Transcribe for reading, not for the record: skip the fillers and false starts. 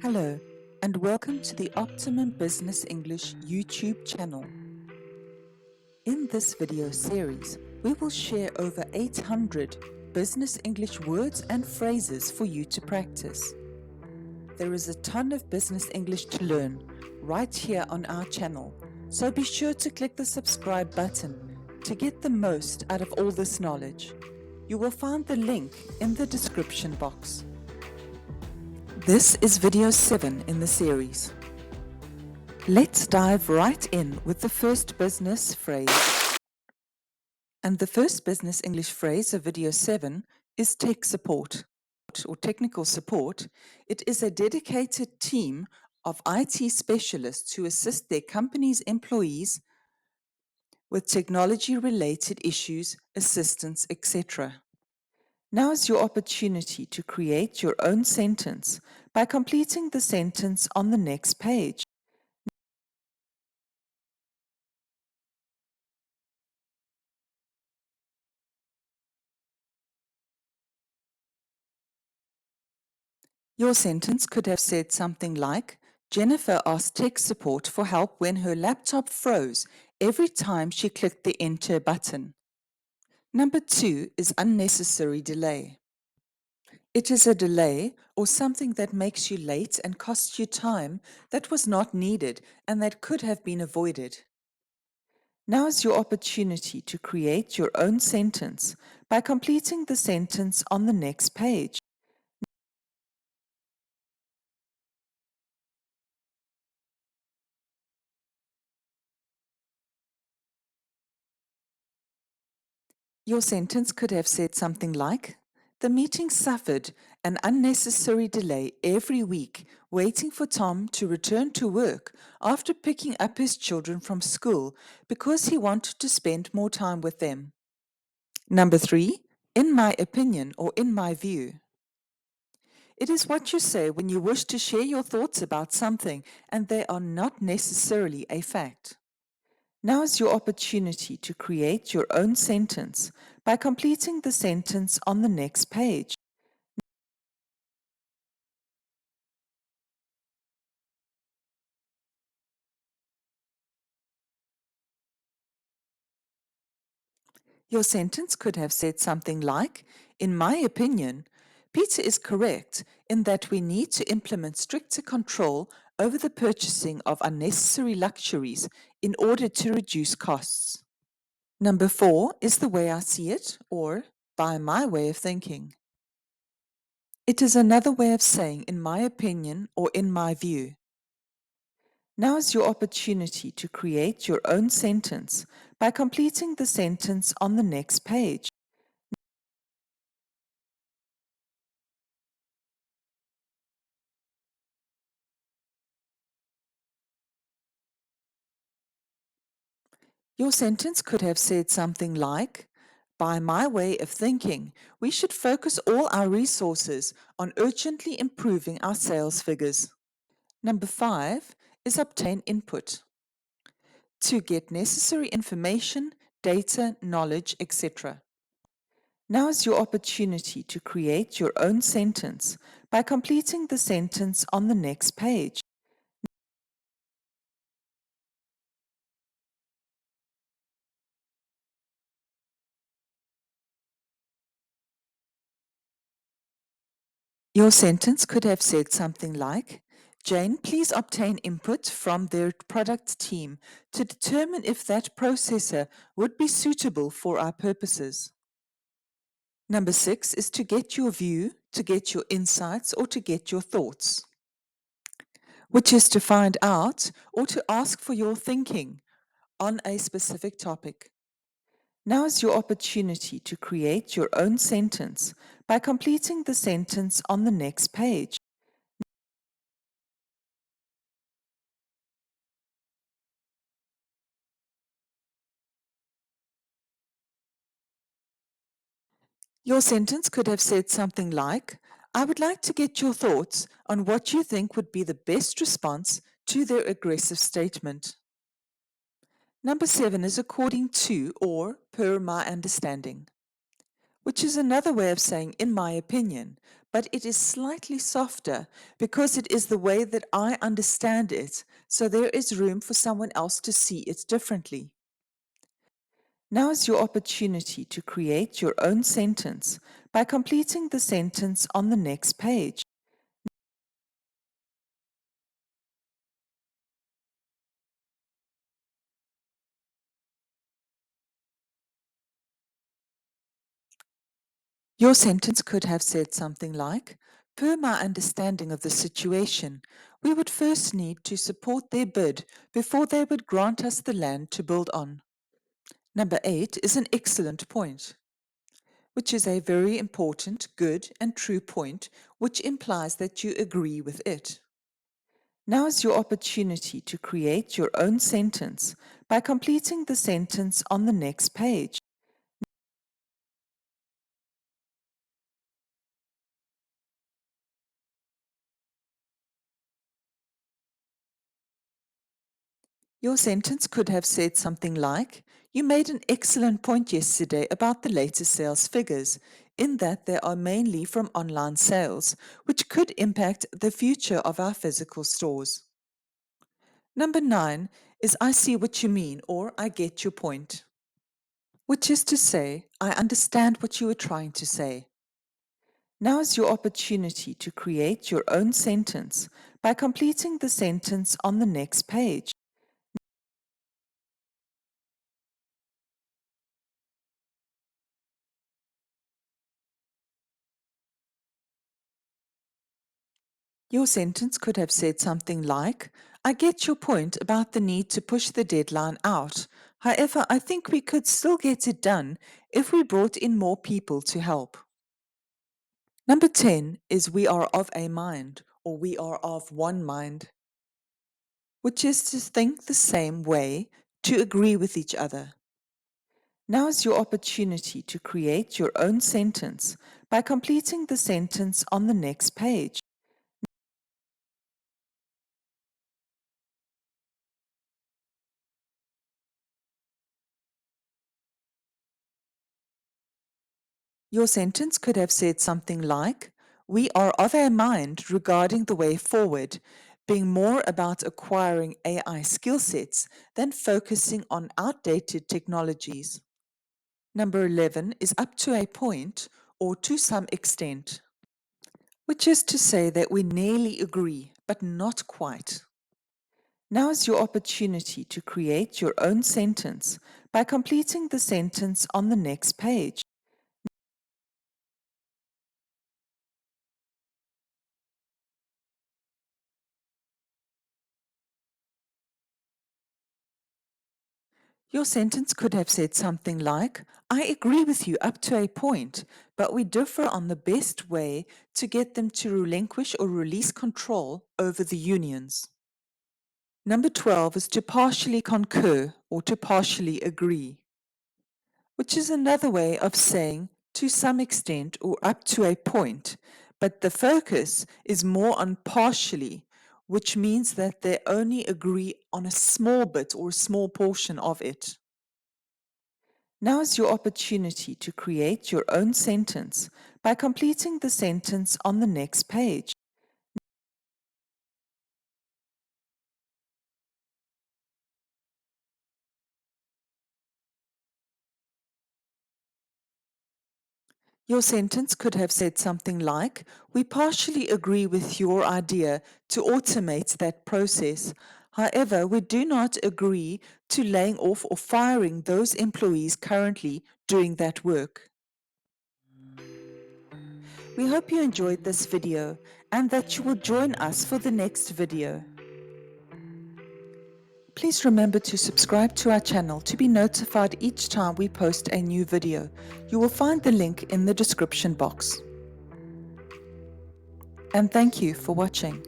Hello, and welcome to the Optimum Business English YouTube channel. In this video series, we will share over 800 business English words and phrases for you to practice. There is a ton of business English to learn right here on our channel, so be sure to click the subscribe button to get the most out of all this knowledge. You will find the link in the description box. This is video 7 in the series. Let's dive right in with the first business phrase. And the first business English phrase of video 7 is tech support or technical support. It is a dedicated team of IT specialists who assist their company's employees with technology-related issues, assistance, etc. Now is your opportunity to create your own sentence by completing the sentence on the next page. Your sentence could have said something like, Jennifer asked tech support for help when her laptop froze every time she clicked the enter button. Number 2 is unnecessary delay. It is a delay or something that makes you late and costs you time that was not needed and that could have been avoided. Now is your opportunity to create your own sentence by completing the sentence on the next page. Your sentence could have said something like, the meeting suffered an unnecessary delay every week, waiting for Tom to return to work after picking up his children from school because he wanted to spend more time with them. Number 3, in my opinion or in my view. It is what you say when you wish to share your thoughts about something and they are not necessarily a fact. Now is your opportunity to create your own sentence by completing the sentence on the next page. Your sentence could have said something like, in my opinion, Peter is correct in that we need to implement stricter control over the purchasing of unnecessary luxuries in order to reduce costs. Number 4 is the way I see it, or by my way of thinking. It is another way of saying in my opinion or in my view. Now is your opportunity to create your own sentence by completing the sentence on the next page. Your sentence could have said something like, by my way of thinking, we should focus all our resources on urgently improving our sales figures. Number 5 is obtain input. To get necessary information, data, knowledge, etc. Now is your opportunity to create your own sentence by completing the sentence on the next page. Your sentence could have said something like, Jane, please obtain input from their product team to determine if that processor would be suitable for our purposes. Number 6 is to get your view, to get your insights, or to get your thoughts, which is to find out or to ask for your thinking on a specific topic. Now is your opportunity to create your own sentence by completing the sentence on the next page. Your sentence could have said something like, I would like to get your thoughts on what you think would be the best response to their aggressive statement. Number 7 is according to or per my understanding, which is another way of saying in my opinion, but it is slightly softer because it is the way that I understand it, so there is room for someone else to see it differently. Now is your opportunity to create your own sentence by completing the sentence on the next page. Your sentence could have said something like, per my understanding of the situation, we would first need to support their bid before they would grant us the land to build on. Number 8 is an excellent point, which is a very important, good, and true point, which implies that you agree with it. Now is your opportunity to create your own sentence by completing the sentence on the next page. Your sentence could have said something like, you made an excellent point yesterday about the latest sales figures, in that they are mainly from online sales, which could impact the future of our physical stores. Number 9 is I see what you mean, or I get your point, which is to say, I understand what you are trying to say. Now is your opportunity to create your own sentence by completing the sentence on the next page. Your sentence could have said something like, I get your point about the need to push the deadline out. However, I think we could still get it done if we brought in more people to help. Number 10 is we are of a mind, or we are of one mind, which is to think the same way, to agree with each other. Now is your opportunity to create your own sentence by completing the sentence on the next page. Your sentence could have said something like, we are of a mind regarding the way forward, being more about acquiring AI skill sets than focusing on outdated technologies. Number 11 is up to a point or to some extent, which is to say that we nearly agree, but not quite. Now is your opportunity to create your own sentence by completing the sentence on the next page. Your sentence could have said something like, I agree with you up to a point, but we differ on the best way to get them to relinquish or release control over the unions. Number 12 is to partially concur or to partially agree, which is another way of saying to some extent or up to a point, but the focus is more on partially, which means that they only agree on a small bit or a small portion of it. Now is your opportunity to create your own sentence by completing the sentence on the next page. Your sentence could have said something like, we partially agree with your idea to automate that process. However, we do not agree to laying off or firing those employees currently doing that work. We hope you enjoyed this video and that you will join us for the next video. Please remember to subscribe to our channel to be notified each time we post a new video. You will find the link in the description box. And thank you for watching.